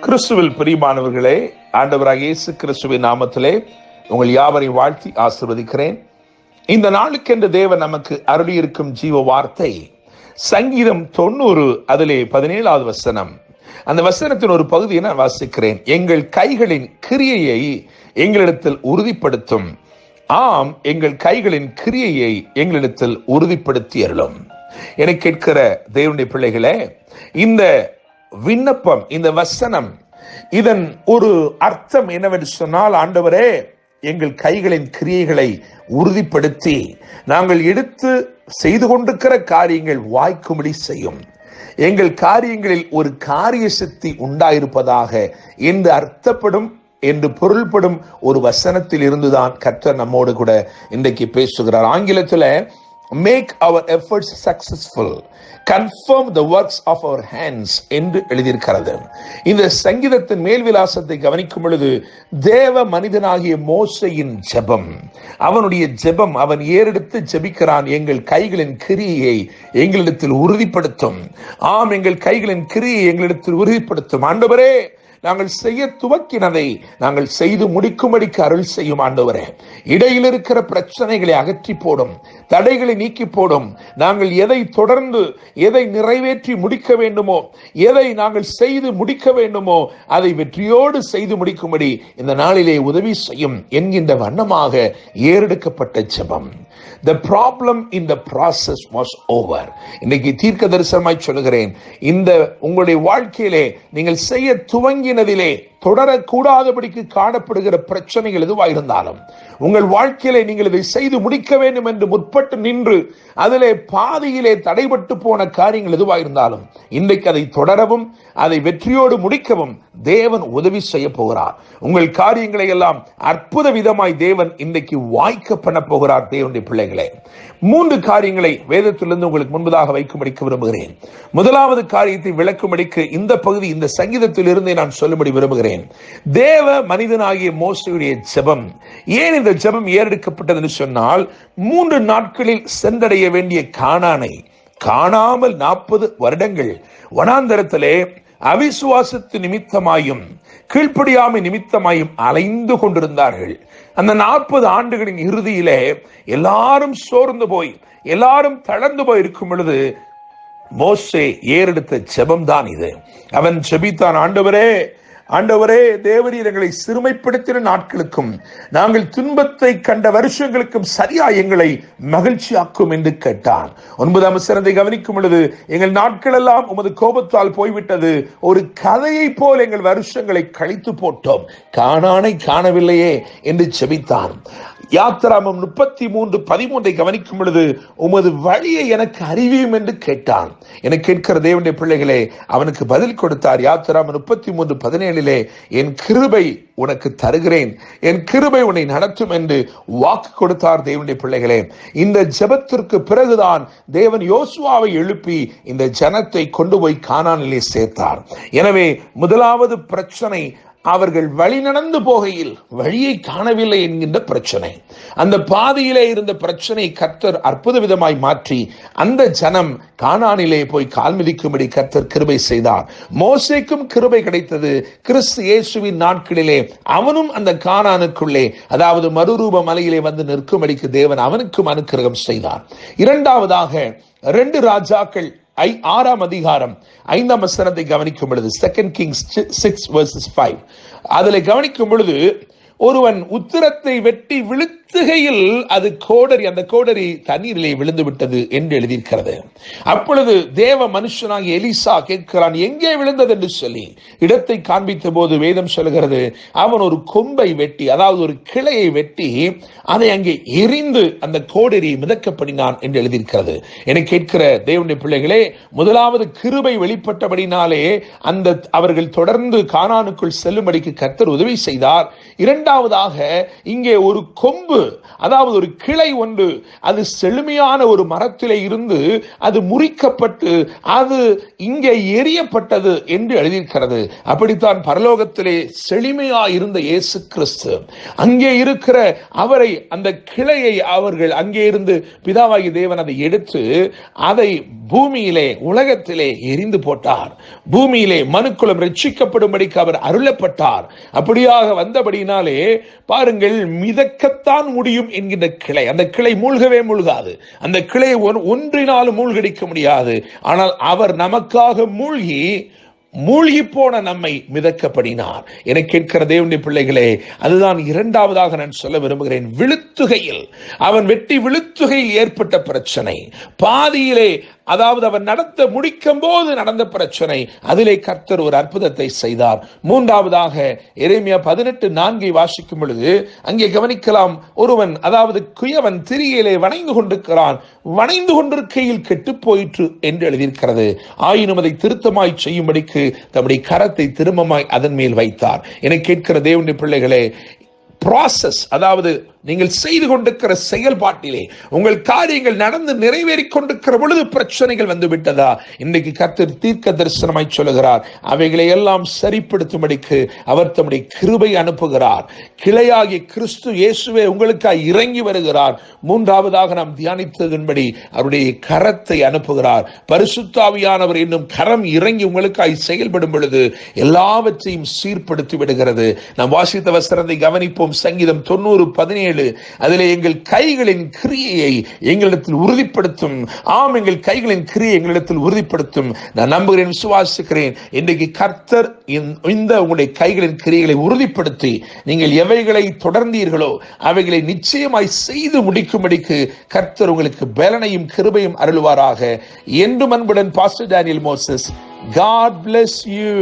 கிறிஸ்துவில் பிரியமானவர்களே, ஆண்டவராகிய இயேசு கிறிஸ்துவின் நாமத்திலே உங்கள் யாவரை வாழ்த்தி ஆசீர்வதிக்கிறேன். இந்த நாளுக்கென்று தேவன் நமக்கு அருளியிருக்கும் ஜீவ வார்த்தை சங்கீதம் 90 அதிலே 17வது வசனம். அந்த வசனத்தின் ஒரு பகுதியை நான் வாசிக்கிறேன். எங்கள் கைகளின் கிரியையை எங்களிடத்தில் உறுதிப்படுத்தும், ஆம் எங்கள் கைகளின் கிரியையை எங்களிடத்தில் உறுதிப்படுத்தி அருளும். என கேட்கிற தேவனுடைய பிள்ளைகளே, இந்த விண்ணப்பம், இந்த வசனம், இதன் ஒரு அர்த்தம் என்னவென்று சொன்னால், ஆண்டவரே எங்கள் கைகளின் கிரியைகளை உறுதிப்படுத்தி நாங்கள் எடுத்து செய்து கொண்டிருக்கிற காரியங்கள் வாய்க்கும்படி செய்யும். எங்கள் காரியங்களில் ஒரு காரிய சக்தி உண்டாயிருப்பதாக என்று அர்த்தப்படும், என்று பொருள்படும் ஒரு வசனத்தில் இருந்துதான் கர்த்தர் நம்மோடு கூட இன்றைக்கு பேசுகிறார். ஆங்கிலத்தில் make our efforts successful, confirm the works of our hands என்று எழுதியிருக்கிறது. இந்த சங்கீதத்தின் மேல் விலாசத்தை கவனிக்கும் பொழுது தேவ மனிதனாகிய மோசேயின் ஜெபம், அவனுடைய ஜெபம், அவன் ஏறெடுத்து ஜெபிக்கிறான். எங்கள் கைகளின் கிரியையை எங்களிடத்தில் உறுதிப்படுத்தும், ஆம் எங்கள் கைகளின் கிரியை எங்களிடத்தில் உறுதிப்படுத்தும். ஆண்டவரே, நாங்கள் செய்ய துவக்கினதை நாங்கள் செய்து முடிக்கும்படிக்கு அருள் செய்யும். ஆண்டவரே, இடையில் இருக்கிற பிரச்சனைகளை அகற்றி போடும், தடைகளை நீக்கி போடும். நாங்கள் எதை தொடர்ந்து, எதை நிறைவேற்றி முடிக்க வேண்டுமோ, எதை நாங்கள் செய்து முடிக்க வேண்டுமோ அதை வெற்றியோடு செய்து முடிக்கும்படி இந்த நாளிலே உதவி செய்யும் என்கின்ற வண்ணமாக ஏறெடுக்கப்பட்ட ஜெபம். The problem in the process was over. இன்னைக்கு தீர்க்க தரிசனமாய் சொல்லுகிறேன், இந்த உங்களுடைய வாழ்க்கையிலே நீங்கள் செய்ய துவங்கினதிலே தொடரக்கூடாதபடிக்கு காணப்படுகிற பிரச்சனைகள் எதுவாயிருந்தாலும், உங்கள் வாழ்க்கையிலே நீங்கள் இதை செய்து முடிக்க வேண்டும் என்று முற்பட்டு நின்று அதிலே பாதியிலே தடைபட்டு போன காரியங்கள் எதுவாயிருந்தாலும், இன்றைக்கு அதை தொடரவும் அதை வெற்றியோடு முடிக்கவும் தேவன் உதவி செய்ய போகிறார். உங்கள் காரியங்களை எல்லாம் அற்புத விதமாய் தேவன் இன்றைக்கு வாய்க்க பண்ண போகிறார். தேவனுடைய பிள்ளைகளே, 3 காரியங்களை வேதத்திலிருந்து உங்களுக்கு முன்பதாக வைக்கும்படிக்கு விரும்புகிறேன். முதலாவது காரியத்தை விளக்கும்படிக்கு இந்த பகுதி, இந்த சங்கீதத்தில் இருந்தே நான் சொல்லும்படி விரும்புகிறேன். தேவ மனிதனாகிய மோசேயுடைய ஜெபம், ஏன் இந்த ஜெபம் ஏறெடுக்கப்பட்டது என்று சொன்னால், 3 நாட்களில் சென்றடைய வேண்டிய கானானை காணாமல் 40 வருடங்கள் வனாந்தரத்திலே அவிசுவாசத்து நிமித்தமாயும் கீழ்ப்படியாமை நிமித்தமாயும் அலைந்து கொண்டிருந்தார்கள். அந்த 40 ஆண்டுகளின் இறுதியிலே எல்லாரும் சோர்ந்து போய், எல்லாரும் தளர்ந்து போய் இருக்கும் பொழுது மோசே ஏறெடுத்த ஜெபம் தான் இது. அவன் ஜெபித்தான், ஆண்டவரே, ஆண்டவரே, தேவரீர் எங்களை சிறுமைப்படுத்தின நாட்களுக்கும் நாங்கள் துன்பத்தை கண்ட வருஷங்களுக்கும் சரியா எங்களை மகிழ்ச்சியாக்கும் என்று கேட்டான். 9ஆம் வசனத்தை கவனிக்கும் பொழுது, எங்கள் நாட்கள் எல்லாம் உமது கோபத்தால் போய்விட்டது, ஒரு கதையை போல் எங்கள் வருஷங்களை கழித்து போட்டோம், கானானை காணவில்லையே என்று ஜெபித்தான். யாத்திராமம் 33:13 கவனிக்கும் பொழுது, உமது வழியை எனக்கு அறிவியும் என்று கேட்டான். என கேட்கிற தேவனுடைய பிள்ளைகளே, அவனுக்கு பதில் கொடுத்தார். யாத்திராமம் 33:17 என் கிருபை உனக்கு தருகிறேன், என் கிருபை உன்னை நடத்தும் என்று வாக்கு கொடுத்தார். தேவனுடைய பிள்ளைகளே, இந்த ஜெபத்திற்கு பிறகுதான் தேவன் யோசுவாவை எழுப்பி இந்த ஜனத்தை கொண்டு போய் கானானிலே சேர்த்தார். எனவே முதலாவது பிரச்சனை, அவர்கள் வழி நடந்து போகையில் வழியை காணவில்லை என்கின்ற பிரச்சனை. அந்த பாதையிலே இருந்த பிரச்சனை கர்த்தர் அற்புத விதமாய் மாற்றி அந்த ஜனம் கானானிலே போய் கால் மிதிக்கும்படி கர்த்தர் கிருபை செய்தார். மோசேக்கும் கிருபை கிடைத்தது. கிறிஸ்து இயேசுவின் நாட்களிலே அவனும் அந்த கானானுக்குள்ளே, அதாவது மறுரூப மலையிலே வந்து நிற்கும்படிக்கு தேவன் அவனுக்கும் அனுக்கிரகம் செய்தார். இரண்டாவதாக 2 ராஜாக்கள் 6ஆம் அதிகாரம் 5ஆம் வசனத்தை கவனிக்கும் பொழுது, 2 Kings 6:5 அதில் கவனிக்கும் பொழுது, ஒருவன் உத்திரத்தை வெட்டி விழுத்துகையில் அது கோடரி, அந்த கோடரி தண்ணீரிலே விழுந்து விட்டது என்று எழுதியிருக்கிறது. அப்பொழுது தேவ மனுஷனாகிய எலிசா கேட்கிறான், எங்கே விழுந்தது என்று சொல்லி இடத்தை காண்பித்த போது வேதம் சொல்கிறது, அவன் ஒரு கொம்பை வெட்டி, அதாவது ஒரு கிளையை வெட்டி அதை அங்கே எரிந்து அந்த கோடரியை மிதக்கப்படினான் என்று எழுதியிருக்கிறது. என கேட்கிற தேவனுடைய பிள்ளைகளே, முதலாவது கிருபை வெளிப்பட்டபடினாலே அந்த அவர்கள் தொடர்ந்து கானானுக்குள் செல்லும்படிக்கு கர்த்தர் உதவி செய்தார். இரண்டாவதாக இங்கே ஒரு கொம்பு துருவு, அதாவது ஒரு கிளை ஒன்று, அது செழுமையான ஒரு மரத்திலே இருந்து அது முறிக்கப்பட்டு அது இங்கே எரியப்பட்டது என்று எழுதியிருக்கிறது. அப்படித்தான் பரலோகத்திலே செழுமையாய் இருந்த இயேசு கிறிஸ்து அங்கே இருக்கிற அவரை, அந்த கிளையை அவர்கள் அங்கே இருந்து பிதாவாகிய தேவன் அதை எடுத்து அதை பூமியிலே, உலகத்திலே எரிந்து போட்டார். பூமியிலே மனுக்குலம் ரட்சிக்கப்படும்படிக்கு அவர் அருளப்பட்டார். அப்படியாக வந்தபடினாலே பாருங்கள், மிதக்கத்தான் முடியும் என்கின்ற கிளை, அந்த கிளை மூழ்கவே மூழ்காது, அந்த கிளை ஒன்றினாலும் மூழ்கடிக்க முடியாது. ஆனால் அவர் நமக்காக மூழ்கி போன நம்மை மிதக்கப்படினார். என கேட்கிற தேவனுடைய பிள்ளைகளே, அதுதான் இரண்டாவதாக நான் சொல்ல விரும்புகிறேன். விழுத்துகையில், அவன் வெட்டி விழுத்துகையில் ஏற்பட்ட பிரச்சனை, பாதியிலே, அதாவது அவன் நடத்த முடிக்கும் போது நடந்த பிரச்சனை, அதிலே கர்த்தர் ஒரு அற்புதத்தை செய்தார். மூன்றாவதாக எரேமியா 18:4 வாசிக்கும் பொழுது அங்கே கவனிக்கலாம். ஒருவன், அதாவது குயவன் திரியிலே வணைந்து கொண்டிருக்கிறான், வணைந்து கொண்டிருக்கையில் கெட்டு போயிற்று என்று எழுதியிருக்கிறது. ஆயினும் அதை திருத்தமாய் செய்யும்படிக்கு தம்முடைய கரத்தை திரும்பமாய் அதன் மேல் வைத்தார். என கேட்கிற தேவனுடைய பிள்ளைகளே, ப்ராசஸ், அதாவது நீங்கள் செய்து கொண்டிருக்கிற செயல்பாட்டிலே உங்கள் காரியங்கள் நடந்து நிறைவேறிக் கொண்டிருக்கிற பொழுது பிரச்சனைகள் வந்து விட்டதா? இன்றைக்கு கர்த்தர் தீர்க்க தரிசனமாய் சொல்லுகிறார், அவைகளை எல்லாம் சரிப்படுத்தும்படிக்கு அவர் தம்முடைய கிருபை அனுப்புகிறார். கிளையாகிய கிறிஸ்து இயேசுவே உங்களுக்காக இறங்கி வருகிறார். மூன்றாவதாக நாம் தியானித்ததன்படி அவருடைய கரத்தை அனுப்புகிறார். பரிசுத்த ஆவியானவர் என்னும் கரம் இறங்கி உங்களுக்காக செயல்படும் பொழுது எல்லாவற்றையும் சீர்படுத்தி விடுகிறது. நாம் வாசித்த வசனத்தை கவனிப்போம். சங்கீதம் 90:17, அதிலே எங்கள் கைகளின் கிரியையை எங்களிடத்தில் உறுதிப்படுத்தும். ஆம், எங்கள் கைகளின் கிரியை எங்களிடத்தில் உறுதிப்படுத்தும். நான் நம்புகிறேன், விசுவாசிக்கிறேன். இன்றைக்கு கர்த்தர் இந்த உங்களுடைய கைகளின் கிரியைகளை உறுதிப்படுத்தி நீங்கள் எவைகளை தொடர்ந்தீர்களோ அவைகளை நிச்சயமாய் செய்து முடிக்கும்படிக்கு கர்த்தர் உங்களுக்கு பலனையும் கிருபையும் அருள்வாராக. என்றும் அன்புடன் pastor Daniel Moses. God bless you.